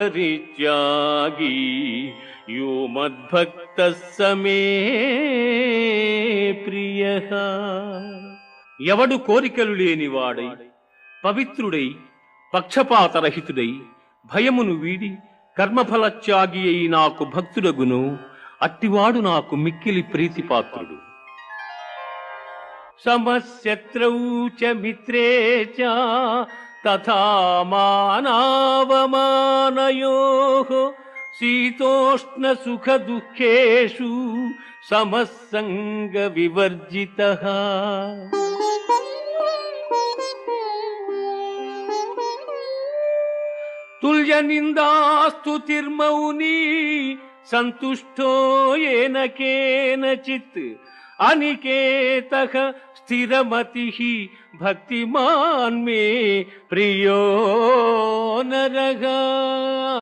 పరిత్యాగి యో మద్భక్త సమే ప్రియ. ఎవడు కోరికలు లేనివాడై పవిత్రుడై పక్షపాతరహితుడై భయమును వీడి కర్మఫలత్యాగి అయి నాకు భక్తుడగును అట్టివాడు నాకు మిక్కిలి ప్రీతిపాత్రుడు. సమశత్రౌ చ మిత్రే చ తథా మానావమానయోః శీతోష్ణ సుఖ దుఃఖేషు సమస్సంగ వివర్జితః. తుల్య నిందాస్తుతిర్మౌని సంతుష్టో ఏన కేనచిత్ అనికేతః స్థిరమతిః భక్తిమాన్ మే ప్రియో నరః.